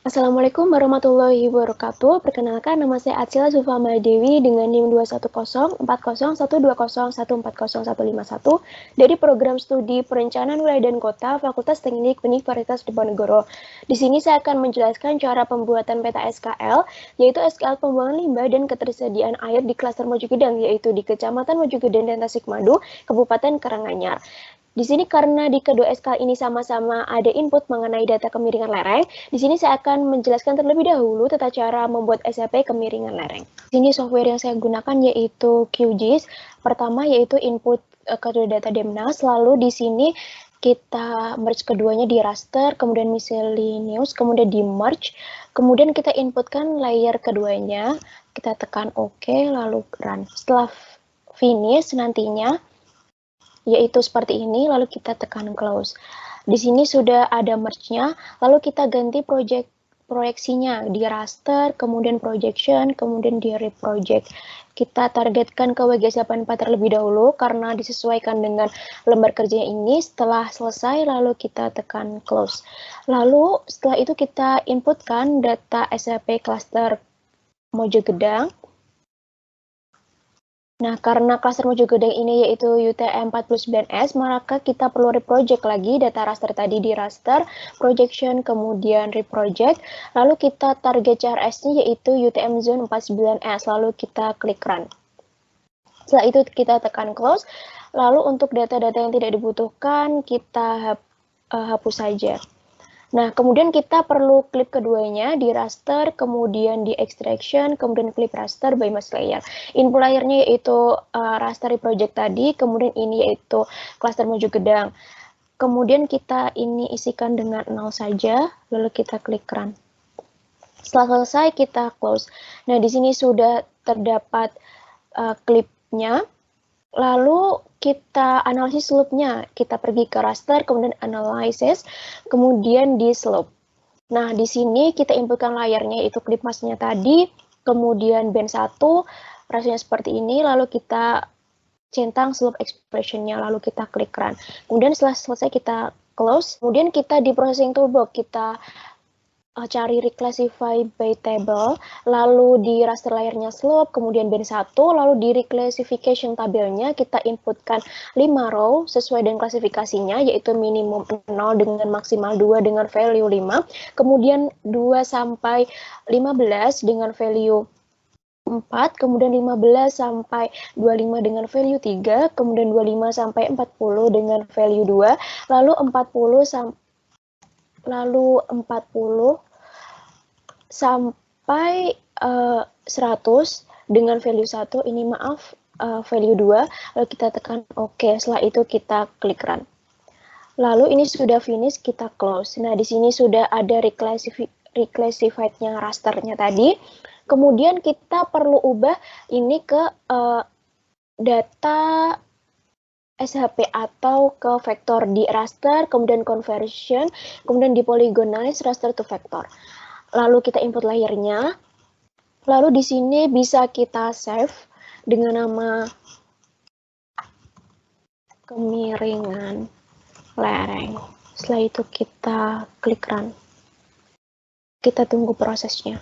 Assalamualaikum warahmatullahi wabarakatuh. Perkenalkan, nama saya Atsila Zulfama Dewi dengan NIM 21040120114014151 dari Program Studi Perencanaan Wilayah dan Kota Fakultas Teknik Universitas Diponegoro. Di sini saya akan menjelaskan cara pembuatan peta SKL, yaitu SKL pembuangan limbah dan ketersediaan air di klaster Mojogedang, yaitu di Kecamatan Mojogedang dan Tasikmadu, Kabupaten Karanganyar. Di sini karena di kedua SKL ini sama-sama ada input mengenai data kemiringan lereng, di sini saya akan menjelaskan terlebih dahulu tata cara membuat SAP kemiringan lereng. Di sini software yang saya gunakan yaitu QGIS. Pertama yaitu input kedua data DEMNAS, lalu di sini kita merge keduanya di raster, kemudian miscellaneous, kemudian di merge, kemudian kita inputkan layer keduanya, kita tekan OK, lalu run. Setelah finish nantinya yaitu seperti ini, lalu kita tekan close. Di sini sudah ada merge-nya, lalu kita ganti proyeksinya di raster, kemudian projection, kemudian di reproject. Kita targetkan ke WGS84 terlebih dahulu karena disesuaikan dengan lembar kerja ini. Setelah selesai, lalu kita tekan close. Lalu setelah itu kita inputkan data SAP cluster Mojogedang. Nah, karena klaster Mojogedang ini yaitu UTM49S, maka kita perlu reproject lagi data raster tadi di raster, projection, kemudian reproject, lalu kita target CRS-nya yaitu UTM Zone 49S, lalu kita klik run. Setelah itu kita tekan close, lalu untuk data-data yang tidak dibutuhkan kita hapus saja. Nah, kemudian kita perlu klip keduanya di raster, kemudian di extraction, kemudian klip raster by mask layer. Input layernya yaitu raster project tadi, kemudian ini yaitu cluster Mojogedang. Kemudian kita ini isikan dengan 0 saja, lalu kita klik run. Setelah selesai kita close. Nah, di sini sudah terdapat klipnya. Lalu kita analisis slope-nya, kita pergi ke raster, kemudian analysis, kemudian di slope. Nah, di sini kita inputkan layarnya, yaitu klip mask-nya tadi, kemudian band 1, rasionya seperti ini, lalu kita centang slope expression-nya, lalu kita klik run. Kemudian setelah selesai kita close, kemudian kita di processing toolbox, kita cari reclassify by table, lalu di raster layernya slope, kemudian band 1, lalu di reclassification tabelnya kita inputkan 5 row sesuai dengan klasifikasinya, yaitu minimum 0 dengan maksimal 2 dengan value 5, kemudian 2 sampai 15 dengan value 4, kemudian 15 sampai 25 dengan value 3, kemudian 25 sampai 40 dengan value 2, lalu 40 sampai 100 dengan value 1, ini maaf value 2, lalu kita tekan OK, setelah itu kita klik run. Lalu ini sudah finish, kita close. Nah, di sini sudah ada reclassified-nya rasternya tadi. Kemudian kita perlu ubah ini ke data SHP atau ke vektor di raster, kemudian conversion, kemudian di polygonize raster to vector. Lalu kita input layernya. Lalu di sini bisa kita save dengan nama kemiringan lereng. Setelah itu kita klik run. Kita tunggu prosesnya.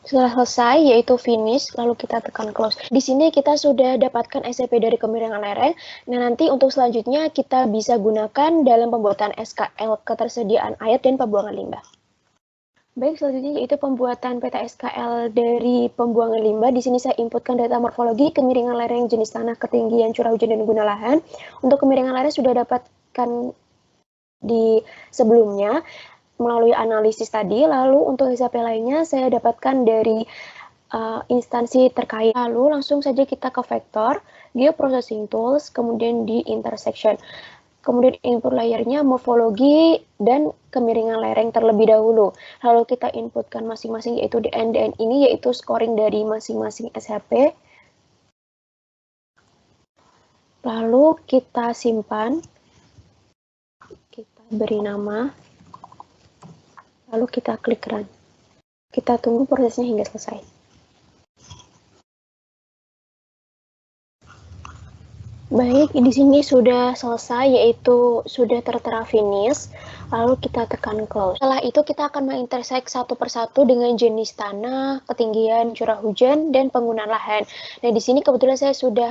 Setelah selesai, yaitu finish, lalu kita tekan close. Di sini kita sudah dapatkan SCP dari kemiringan lereng. Nah, nanti untuk selanjutnya kita bisa gunakan dalam pembuatan SKL ketersediaan air dan pembuangan limbah. Baik, selanjutnya yaitu pembuatan peta SKL dari pembuangan limbah. Di sini saya inputkan data morfologi, kemiringan lereng, jenis tanah, ketinggian, curah hujan, dan guna lahan. Untuk kemiringan lereng sudah dapatkan di sebelumnya melalui analisis tadi, lalu untuk SAP lainnya saya dapatkan dari instansi terkait. Lalu langsung saja kita ke vektor, geoprocessing tools, kemudian di intersection. Kemudian input layernya morfologi dan kemiringan lereng terlebih dahulu. Lalu kita inputkan masing-masing yaitu DN ini yaitu scoring dari masing-masing SHP. Lalu kita simpan, kita beri nama, lalu kita klik run. Kita tunggu prosesnya hingga selesai. Baik, di sini sudah selesai, yaitu sudah tertera finish, lalu kita tekan close. Setelah itu kita akan mengintersek satu persatu dengan jenis tanah, ketinggian, curah hujan, dan penggunaan lahan. Nah, di sini kebetulan saya sudah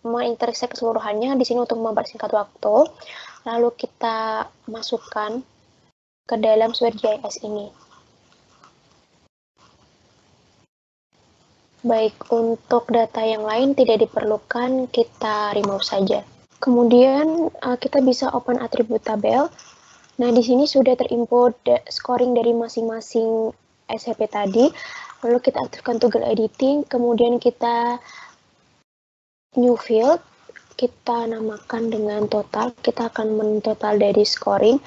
mengintersek keseluruhannya di sini untuk mempersingkat waktu. Lalu kita masukkan ke dalam SwiftGIS ini. Baik, untuk data yang lain tidak diperlukan, kita remove saja. Kemudian kita bisa open atribut tabel. Nah, di sini sudah terinput scoring dari masing-masing SCP tadi. Lalu kita aktifkan toggle editing, kemudian kita new field, kita namakan dengan total. Kita akan mentotal dari scoring.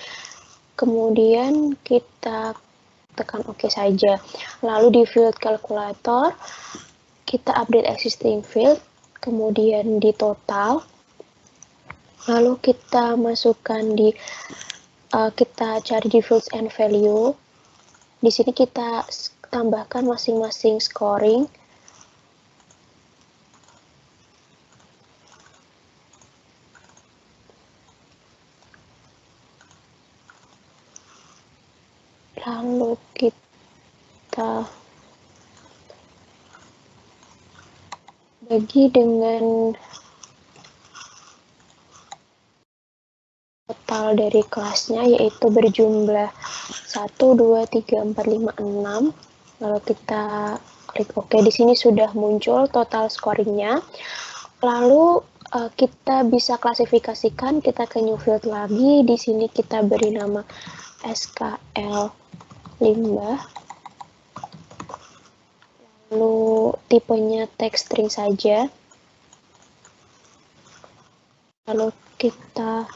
Kemudian kita tekan OK saja. Lalu di field calculator, kita update existing field, kemudian di total. Lalu kita masukkan di kita cari di fields and value. Di sini kita tambahkan masing-masing scoring. Lalu kita bagi dengan total dari kelasnya, yaitu berjumlah 1, 2, 3, 4, 5, 6. Lalu kita klik OK. Di sini sudah muncul total scoringnya. Lalu kita bisa klasifikasikan, kita ke new field lagi. Di sini kita beri nama SKL limbah. Lalu tipenya text string saja. Lalu kita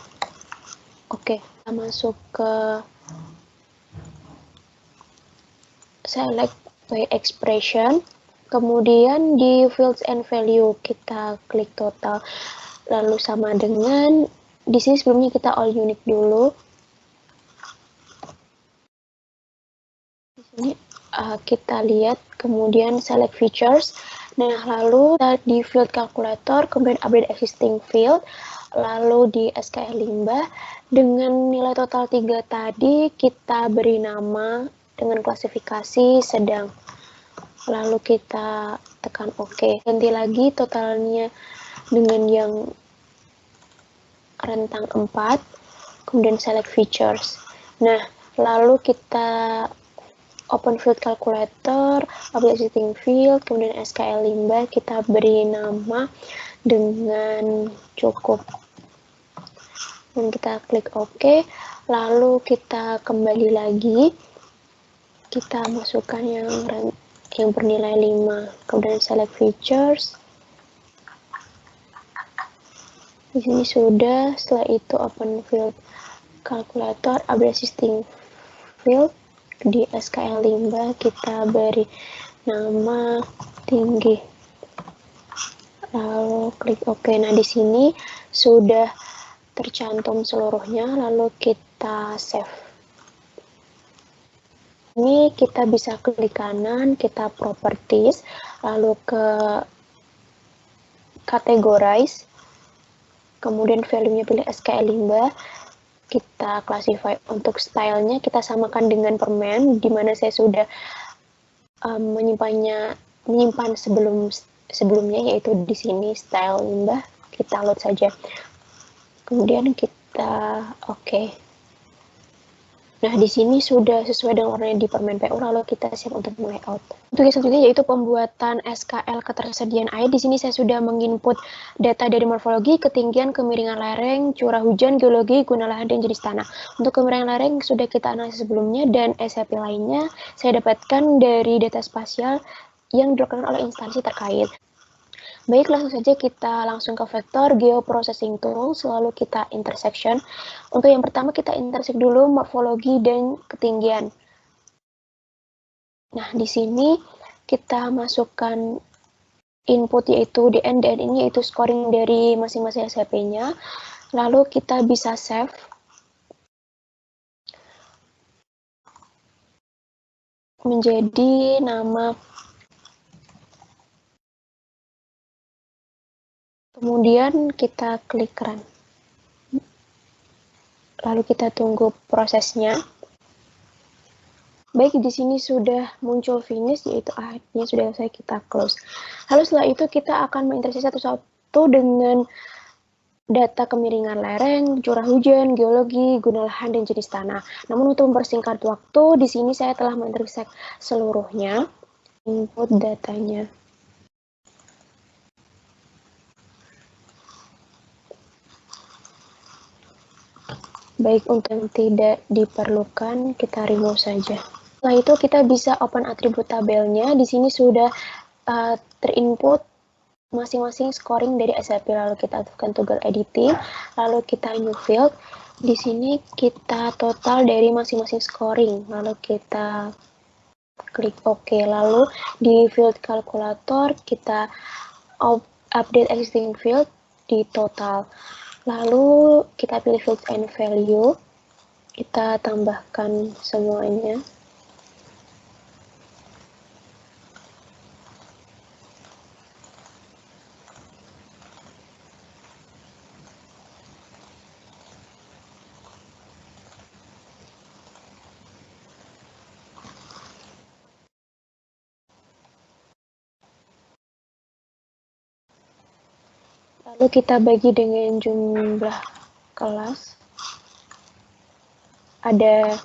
kita masuk ke select by expression. Kemudian di fields and value kita klik total. Lalu sama dengan di sini sebelumnya kita all unique dulu. Di sini kita lihat, kemudian select features. Nah, lalu di field calculator, kemudian update existing field, lalu di SKL limbah, dengan nilai total 3 tadi, kita beri nama dengan klasifikasi sedang. Lalu kita tekan OK. Ganti lagi totalnya dengan yang rentang 4, kemudian select features. Nah, lalu kita open field calculator, update existing field, kemudian SKL limbah, kita beri nama dengan cukup. Dan kita klik OK, lalu kita kembali lagi, kita masukkan yang bernilai 5, kemudian select features. Di sini sudah, setelah itu open field calculator, update existing field, di SKL limbah kita beri nama tinggi, lalu klik OK. Nah, di sini sudah tercantum seluruhnya, lalu kita save. Ini kita bisa klik kanan, kita properties, lalu ke categorize, kemudian value-nya pilih SKL limbah. Kita classify untuk stylenya, kita samakan dengan permen, di mana saya sudah menyimpan sebelumnya, yaitu di sini style limbah. Kita load saja, kemudian kita OK. Nah, di sini sudah sesuai dengan warnanya di permen PU, lalu kita siap untuk layout. Untuk yang selanjutnya yaitu pembuatan SKL ketersediaan air. Di sini saya sudah menginput data dari morfologi, ketinggian, kemiringan lereng, curah hujan, geologi, guna lahan, dan jenis tanah. Untuk kemiringan lereng sudah kita analisis sebelumnya, dan SCP lainnya saya dapatkan dari data spasial yang dikeluarkan oleh instansi terkait. Baik, langsung saja kita langsung ke vektor geoprocessing tools, lalu kita intersection. Untuk yang pertama kita intersect dulu morfologi dan ketinggian. Nah, di sini kita masukkan input yaitu DN ini yaitu scoring dari masing-masing SCP-nya. Lalu kita bisa save. Menjadi nama Kemudian kita klik run. Lalu kita tunggu prosesnya. Baik, di sini sudah muncul finish, yaitu akhirnya sudah selesai, kita close. Lalu setelah itu kita akan mengintegrasi satu-satu dengan data kemiringan lereng, curah hujan, geologi, guna lahan, dan jenis tanah. Namun untuk mempersingkat waktu, di sini saya telah mengintegrasi seluruhnya, input datanya. Baik, untuk yang tidak diperlukan, kita remove saja. Setelah itu kita bisa open atribut tabelnya. Di sini sudah terinput masing-masing scoring dari SAP. Lalu kita aktifkan toggle editing, lalu kita new field. Di sini kita total dari masing-masing scoring. Lalu kita klik OK. Lalu di field kalkulator kita update existing field di total. Lalu kita pilih field and value. Kita tambahkan semuanya. Lalu kita bagi dengan jumlah kelas. Ada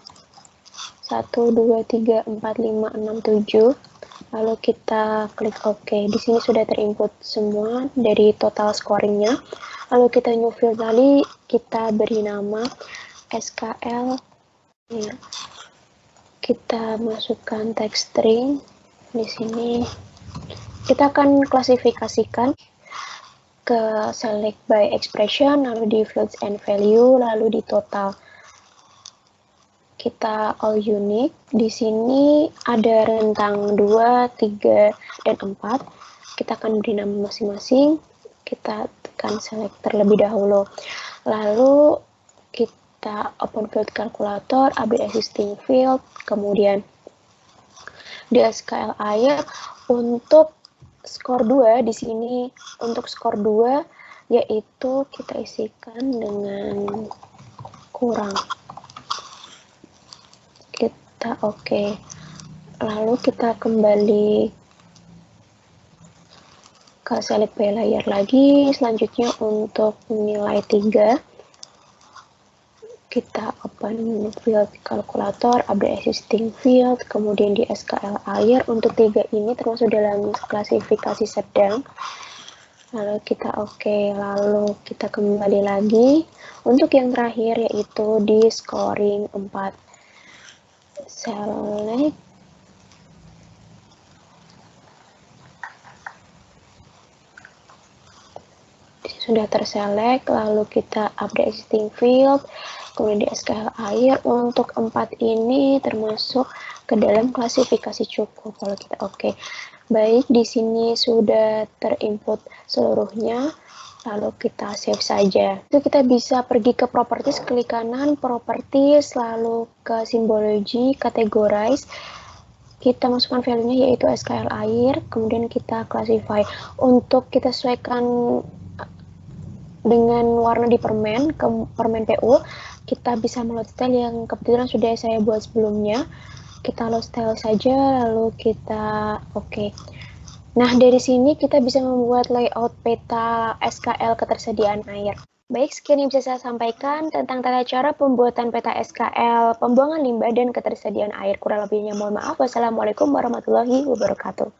1, 2, 3, 4, 5, 6, 7. Lalu kita klik OK. Di sini sudah terinput semua dari total scoringnya. Lalu kita new field tadi, kita beri nama SKL. Ya. Kita masukkan text string. Di sini kita akan klasifikasikan ke select by expression, lalu di fields and value, lalu di total. Kita all unique. Di sini ada rentang 2, 3, dan 4. Kita akan beri nama masing-masing. Kita tekan select terlebih dahulu. Lalu kita open field calculator, update existing field, kemudian di SKL air untuk skor 2 di sini, untuk skor 2 yaitu kita isikan dengan kurang. Kita OK. Lalu kita kembali ke select by layer lagi. Selanjutnya untuk nilai 3 kita open field calculator, update existing field, kemudian di SKL air. Untuk 3 ini termasuk dalam klasifikasi sedang. Lalu kita OK, lalu kita kembali lagi untuk yang terakhir yaitu di scoring 4. Select, sudah terselect, lalu kita update existing field, kemudian di SKL air. Untuk 4 ini termasuk ke dalam klasifikasi cukup. Kalau kita OK. Baik, di sini sudah terinput seluruhnya. Lalu kita save saja. Itu kita bisa pergi ke properties, klik kanan, properties, lalu ke symbology, categorize. Kita masukkan value-nya yaitu SKL air, kemudian kita classify. Untuk kita sesuaikan dengan warna di permen, ke permen PU, kita bisa meload style yang kebetulan sudah saya buat sebelumnya. Kita load style saja, lalu kita OK. Nah, dari sini kita bisa membuat layout peta SKL ketersediaan air. Baik, sekian yang bisa saya sampaikan tentang tata cara pembuatan peta SKL, pembuangan limbah, dan ketersediaan air. Kurang lebihnya mohon maaf. Wassalamualaikum warahmatullahi wabarakatuh.